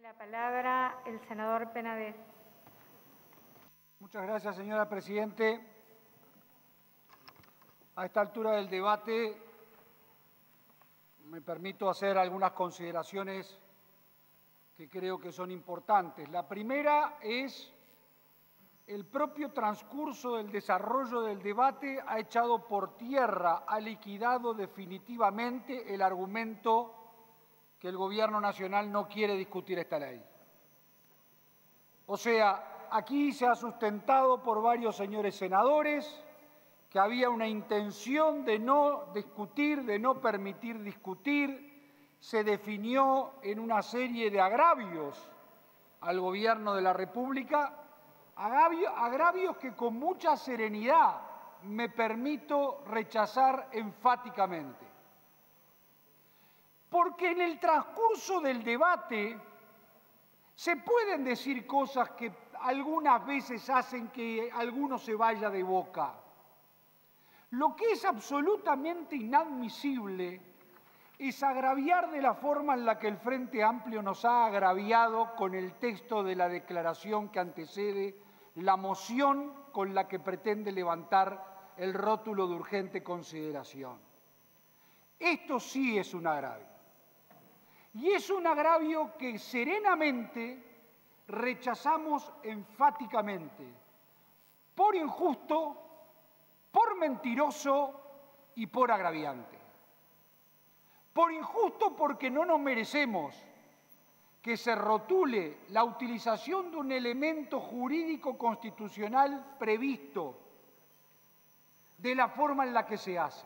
la palabra el senador Penades. Muchas gracias, señora Presidente. A esta altura del debate me permito hacer algunas consideraciones que creo que son importantes. La primera es el propio transcurso del desarrollo del debate ha echado por tierra, ha liquidado definitivamente el argumento que el Gobierno Nacional no quiere discutir esta ley. O sea, aquí se ha sustentado por varios señores senadores que había una intención de no discutir, de no permitir discutir, se definió en una serie de agravios al Gobierno de la República, agravios que con mucha serenidad me permito rechazar enfáticamente. Porque en el transcurso del debate se pueden decir cosas que algunas veces hacen que alguno se vaya de boca. Lo que es absolutamente inadmisible es agraviar de la forma en la que el Frente Amplio nos ha agraviado con el texto de la declaración que antecede la moción con la que pretende levantar el rótulo de urgente consideración. Esto sí es un agravio. Y es un agravio que serenamente rechazamos enfáticamente, por injusto, por mentiroso y por agraviante. Por injusto porque no nos merecemos que se rotule la utilización de un elemento jurídico constitucional previsto de la forma en la que se hace.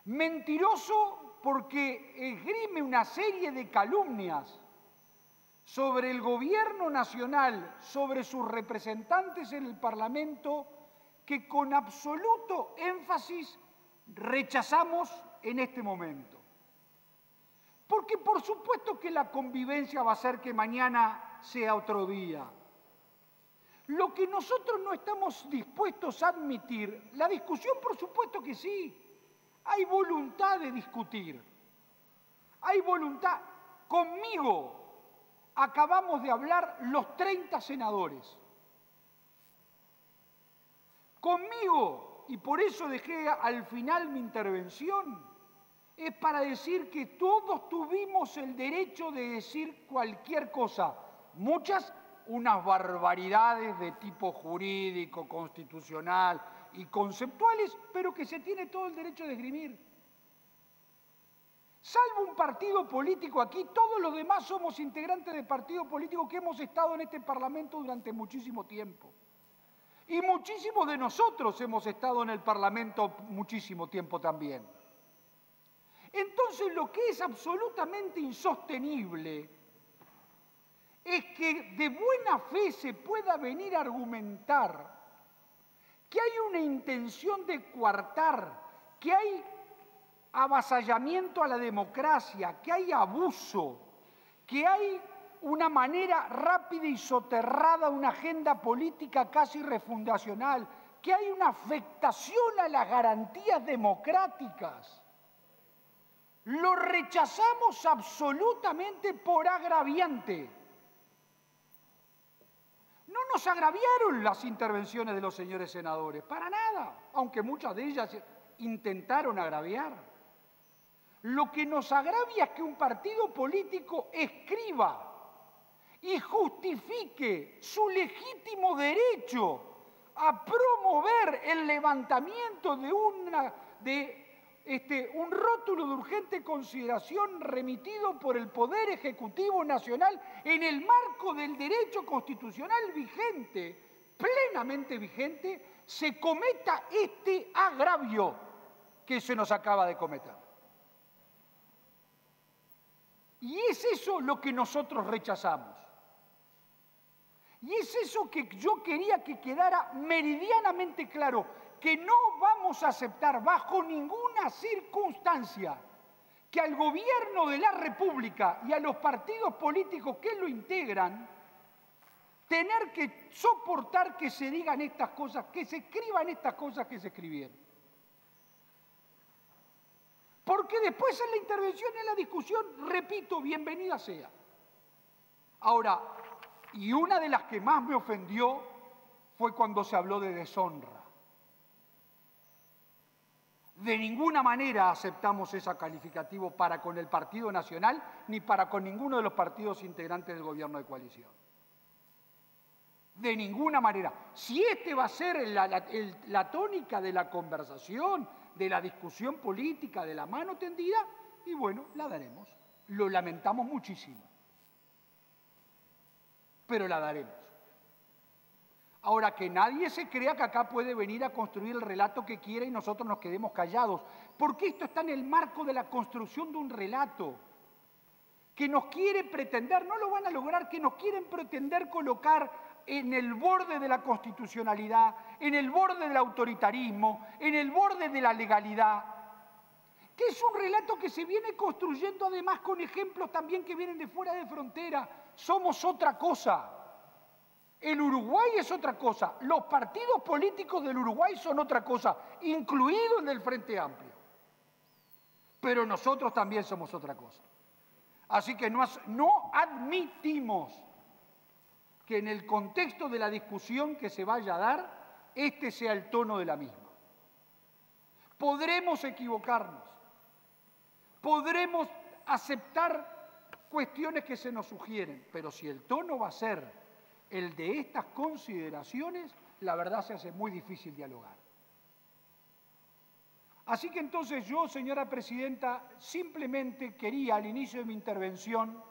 Mentiroso porque esgrime una serie de calumnias sobre el Gobierno Nacional, sobre sus representantes en el Parlamento, que con absoluto énfasis rechazamos en este momento. Porque por supuesto que la convivencia va a hacer que mañana sea otro día. Lo que nosotros no estamos dispuestos a admitir, la discusión por supuesto que sí, hay voluntad de discutir, hay voluntad. Conmigo acabamos de hablar los 30 senadores. Conmigo, y por eso dejé al final mi intervención, es para decir que todos tuvimos el derecho de decir cualquier cosa, muchas unas barbaridades de tipo jurídico, constitucional y conceptuales, pero que se tiene todo el derecho de esgrimir. Salvo un partido político aquí, todos los demás somos integrantes de partidos políticos que hemos estado en este Parlamento durante muchísimo tiempo. Y muchísimos de nosotros hemos estado en el Parlamento muchísimo tiempo también. Entonces, lo que es absolutamente insostenible es que de buena fe se pueda venir a argumentar que hay una intención de coartar, que hay avasallamiento a la democracia, que hay abuso, que hay una manera rápida y soterrada, una agenda política casi refundacional, que hay una afectación a las garantías democráticas. Lo rechazamos absolutamente por agraviante. No nos agraviaron las intervenciones de los señores senadores, para nada, aunque muchas de ellas intentaron agraviar. Lo que nos agravia es que un partido político escriba y justifique su legítimo derecho a promover el levantamiento de un rótulo de urgente consideración remitido por el Poder Ejecutivo Nacional en el marco del derecho constitucional vigente, plenamente vigente, se cometa este agravio que se nos acaba de cometer. Y es eso lo que nosotros rechazamos. Y es eso que yo quería que quedara meridianamente claro, que no vamos a aceptar bajo ninguna circunstancia que al Gobierno de la República y a los partidos políticos que lo integran tener que soportar que se digan estas cosas, que se escriban estas cosas que se escribieron. Porque después en la intervención, en la discusión, repito, bienvenida sea. Ahora, y una de las que más me ofendió fue cuando se habló de deshonra. De ninguna manera aceptamos ese calificativo para con el Partido Nacional ni para con ninguno de los partidos integrantes del gobierno de coalición. De ninguna manera. Si este va a ser la tónica de la conversación, de la discusión política, de la mano tendida, y bueno, la daremos. Lo lamentamos muchísimo, pero la daremos. Ahora, que nadie se crea que acá puede venir a construir el relato que quiera y nosotros nos quedemos callados, porque esto está en el marco de la construcción de un relato que nos quiere pretender, no lo van a lograr, que nos quieren pretender colocar en el borde de la constitucionalidad, en el borde del autoritarismo, en el borde de la legalidad, que es un relato que se viene construyendo además con ejemplos también que vienen de fuera de frontera. Somos otra cosa. El Uruguay es otra cosa, los partidos políticos del Uruguay son otra cosa, incluido en el Frente Amplio. Pero nosotros también somos otra cosa. Así que no admitimos que en el contexto de la discusión que se vaya a dar, este sea el tono de la misma. Podremos equivocarnos, podremos aceptar cuestiones que se nos sugieren, pero si el tono va a ser el de estas consideraciones, la verdad se hace muy difícil dialogar. Así que entonces yo, señora Presidenta, simplemente quería al inicio de mi intervención,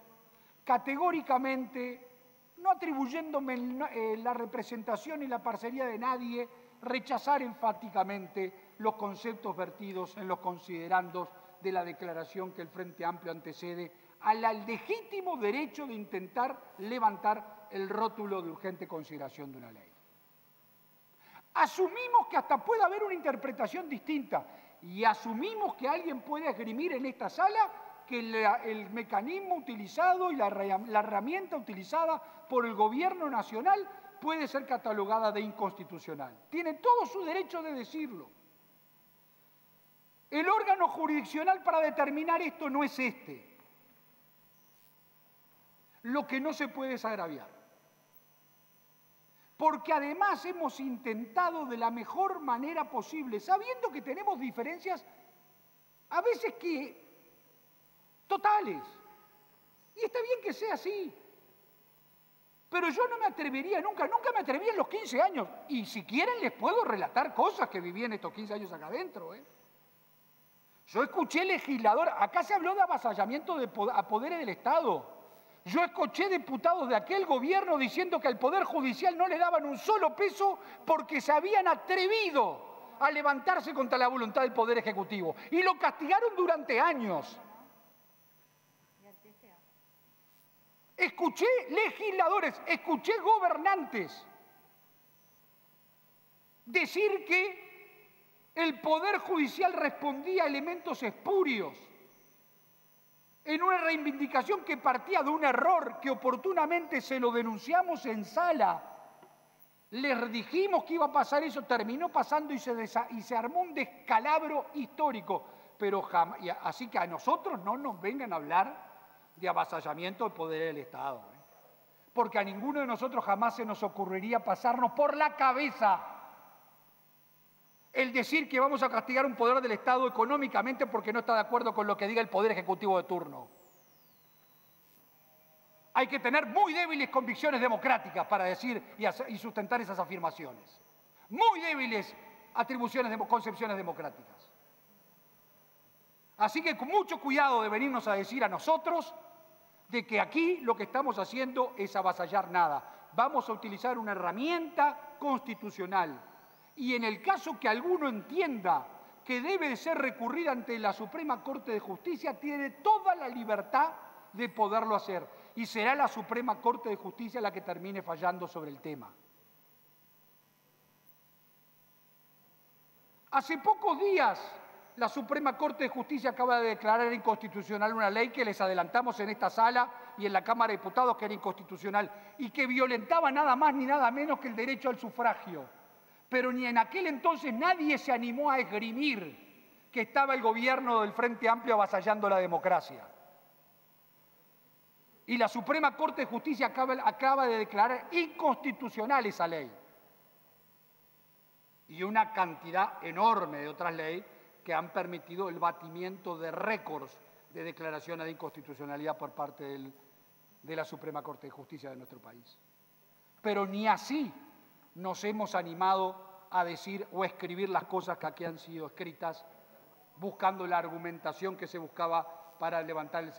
categóricamente, no atribuyéndome la representación y la parcialidad de nadie, rechazar enfáticamente los conceptos vertidos en los considerandos de la declaración que el Frente Amplio antecede al legítimo derecho de intentar levantar el rótulo de urgente consideración de una ley. Asumimos que hasta puede haber una interpretación distinta y asumimos que alguien puede esgrimir en esta sala que el mecanismo utilizado y la herramienta utilizada por el Gobierno Nacional puede ser catalogada de inconstitucional. Tiene todo su derecho de decirlo. El órgano jurisdiccional para determinar esto no es este. Lo que no se puede es agraviar. Porque además hemos intentado de la mejor manera posible, sabiendo que tenemos diferencias a veces totales. Y está bien que sea así. Pero yo no me atrevería nunca me atreví en los 15 años. Y si quieren les puedo relatar cosas que viví en estos 15 años acá adentro. Yo escuché legisladores, acá se habló de avasallamiento a poderes del Estado. Yo escuché diputados de aquel gobierno diciendo que al Poder Judicial no le daban un solo peso porque se habían atrevido a levantarse contra la voluntad del Poder Ejecutivo. Y lo castigaron durante años. Escuché legisladores, escuché gobernantes decir que el Poder Judicial respondía a elementos espurios en una reivindicación que partía de un error que oportunamente se lo denunciamos en sala. Les dijimos que iba a pasar eso, terminó pasando y se armó un descalabro histórico. Pero así que a nosotros no nos vengan a hablar de avasallamiento del poder del Estado. Porque a ninguno de nosotros jamás se nos ocurriría pasarnos por la cabeza el decir que vamos a castigar un poder del Estado económicamente porque no está de acuerdo con lo que diga el Poder Ejecutivo de turno. Hay que tener muy débiles convicciones democráticas para decir y sustentar esas afirmaciones. Muy débiles concepciones democráticas. Así que con mucho cuidado de venirnos a decir a nosotros de que aquí lo que estamos haciendo es avasallar nada. Vamos a utilizar una herramienta constitucional. Y en el caso que alguno entienda que debe de ser recurrida ante la Suprema Corte de Justicia, tiene toda la libertad de poderlo hacer. Y será la Suprema Corte de Justicia la que termine fallando sobre el tema. Hace pocos días, la Suprema Corte de Justicia acaba de declarar inconstitucional una ley que les adelantamos en esta sala y en la Cámara de Diputados que era inconstitucional y que violentaba nada más ni nada menos que el derecho al sufragio. Pero ni en aquel entonces nadie se animó a esgrimir que estaba el gobierno del Frente Amplio avasallando la democracia. Y la Suprema Corte de Justicia acaba de declarar inconstitucional esa ley. Y una cantidad enorme de otras leyes que han permitido el batimiento de récords de declaraciones de inconstitucionalidad por parte de la Suprema Corte de Justicia de nuestro país. Pero ni así nos hemos animado a decir o escribir las cosas que aquí han sido escritas, buscando la argumentación que se buscaba para levantar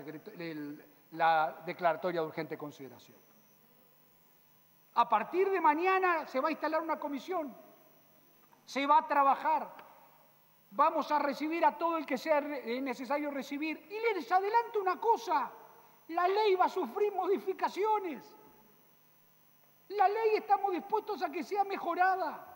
la declaratoria de urgente consideración. A partir de mañana se va a instalar una comisión, se va a trabajar, vamos a recibir a todo el que sea necesario recibir. Y les adelanto una cosa, la ley va a sufrir modificaciones. La ley estamos dispuestos a que sea mejorada.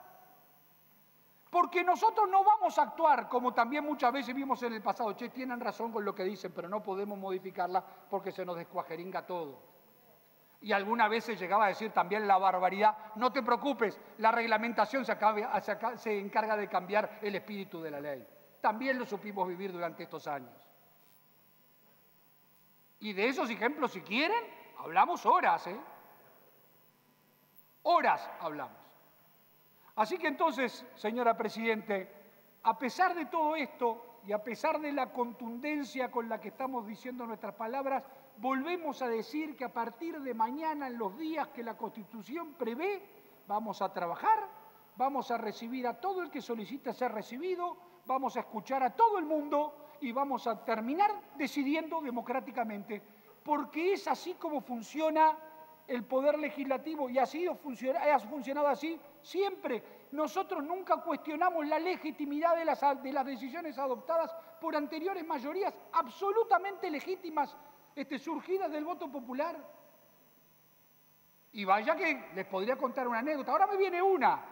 Porque nosotros no vamos a actuar como también muchas veces vimos en el pasado. Che, tienen razón con lo que dicen, pero no podemos modificarla porque se nos descuajeringa todo. Y algunas veces llegaba a decir también la barbaridad, no te preocupes, la reglamentación se encarga de cambiar el espíritu de la ley. También lo supimos vivir durante estos años. Y de esos ejemplos, si quieren, hablamos horas, ¿eh? Horas hablamos. Así que entonces, señora Presidente, a pesar de todo esto y a pesar de la contundencia con la que estamos diciendo nuestras palabras, volvemos a decir que a partir de mañana, en los días que la Constitución prevé, vamos a trabajar, vamos a recibir a todo el que solicite ser recibido, vamos a escuchar a todo el mundo y vamos a terminar decidiendo democráticamente, porque es así como funciona el Poder Legislativo y ha funcionado así siempre. Nosotros nunca cuestionamos la legitimidad de las decisiones adoptadas por anteriores mayorías absolutamente legítimas, surgidas del voto popular. Y vaya que les podría contar una anécdota. Ahora me viene una,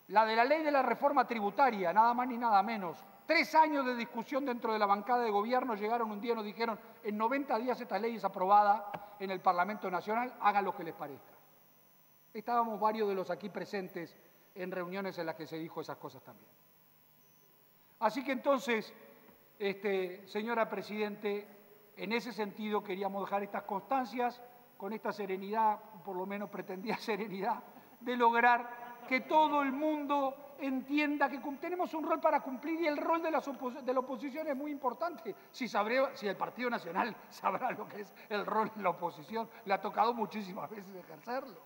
la de la ley de la reforma tributaria, nada más ni nada menos. 3 años de discusión dentro de la bancada de gobierno, llegaron un día y nos dijeron, en 90 días esta ley es aprobada en el Parlamento Nacional, hagan lo que les parezca. Estábamos varios de los aquí presentes en reuniones en las que se dijo esas cosas también. Así que entonces, señora Presidente, en ese sentido queríamos dejar estas constancias con esta serenidad, por lo menos pretendía serenidad, de lograr que todo el mundo entienda que tenemos un rol para cumplir y el rol de la oposición es muy importante. Si el Partido Nacional sabrá lo que es el rol de la oposición, le ha tocado muchísimas veces ejercerlo.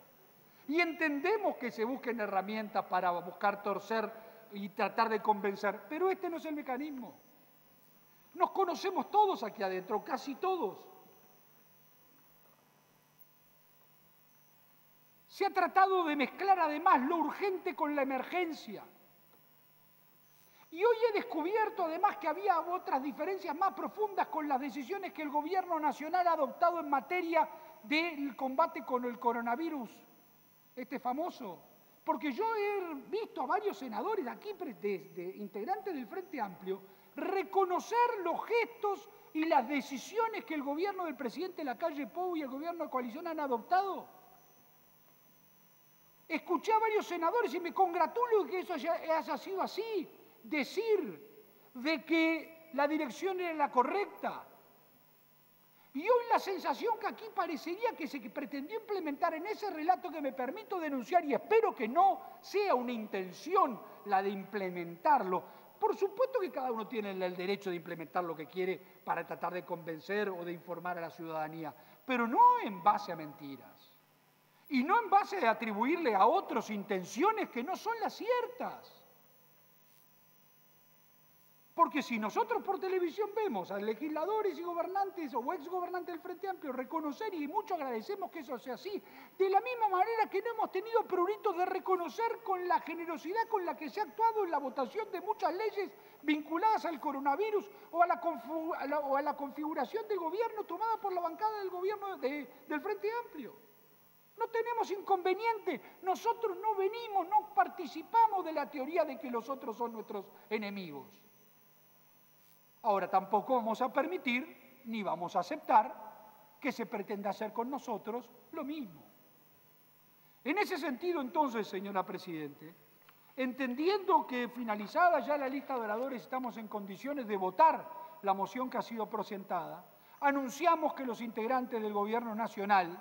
Y entendemos que se busquen herramientas para buscar torcer y tratar de convencer, pero este no es el mecanismo. Nos conocemos todos aquí adentro, casi todos. Se ha tratado de mezclar además lo urgente con la emergencia. Y hoy he descubierto además que había otras diferencias más profundas con las decisiones que el Gobierno Nacional ha adoptado en materia del combate con el coronavirus, famoso. Porque yo he visto a varios senadores aquí, integrantes del Frente Amplio, reconocer los gestos y las decisiones que el gobierno del presidente Lacalle Pou y el gobierno de coalición han adoptado. Escuché a varios senadores y me congratulo de que eso haya sido así, decir de que la dirección era la correcta. Y hoy la sensación que aquí parecería que se pretendió implementar en ese relato que me permito denunciar, y espero que no sea una intención la de implementarlo. Por supuesto que cada uno tiene el derecho de implementar lo que quiere para tratar de convencer o de informar a la ciudadanía, pero no en base a mentiras. Y no en base a atribuirle a otros intenciones que no son las ciertas. Porque si nosotros por televisión vemos a legisladores y gobernantes o exgobernantes del Frente Amplio reconocer, y mucho agradecemos que eso sea así, de la misma manera que no hemos tenido pruritos de reconocer con la generosidad con la que se ha actuado en la votación de muchas leyes vinculadas al coronavirus o a la configuración de gobierno tomada por la bancada del gobierno del Frente Amplio. No tenemos inconveniente, nosotros no participamos de la teoría de que los otros son nuestros enemigos. Ahora tampoco vamos a permitir ni vamos a aceptar que se pretenda hacer con nosotros lo mismo. En ese sentido, entonces, señora Presidente, entendiendo que finalizada ya la lista de oradores estamos en condiciones de votar la moción que ha sido presentada, anunciamos que los integrantes del Gobierno Nacional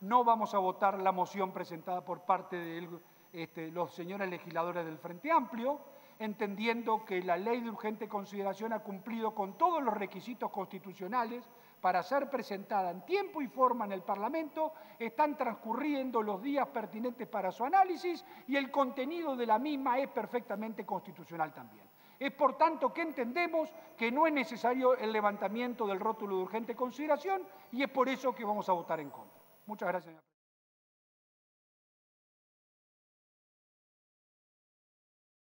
no vamos a votar la moción presentada por parte de los señores legisladores del Frente Amplio, entendiendo que la ley de urgente consideración ha cumplido con todos los requisitos constitucionales para ser presentada en tiempo y forma en el Parlamento, están transcurriendo los días pertinentes para su análisis y el contenido de la misma es perfectamente constitucional también. Es por tanto que entendemos que no es necesario el levantamiento del rótulo de urgente consideración y es por eso que vamos a votar en contra. Muchas gracias, señor presidente.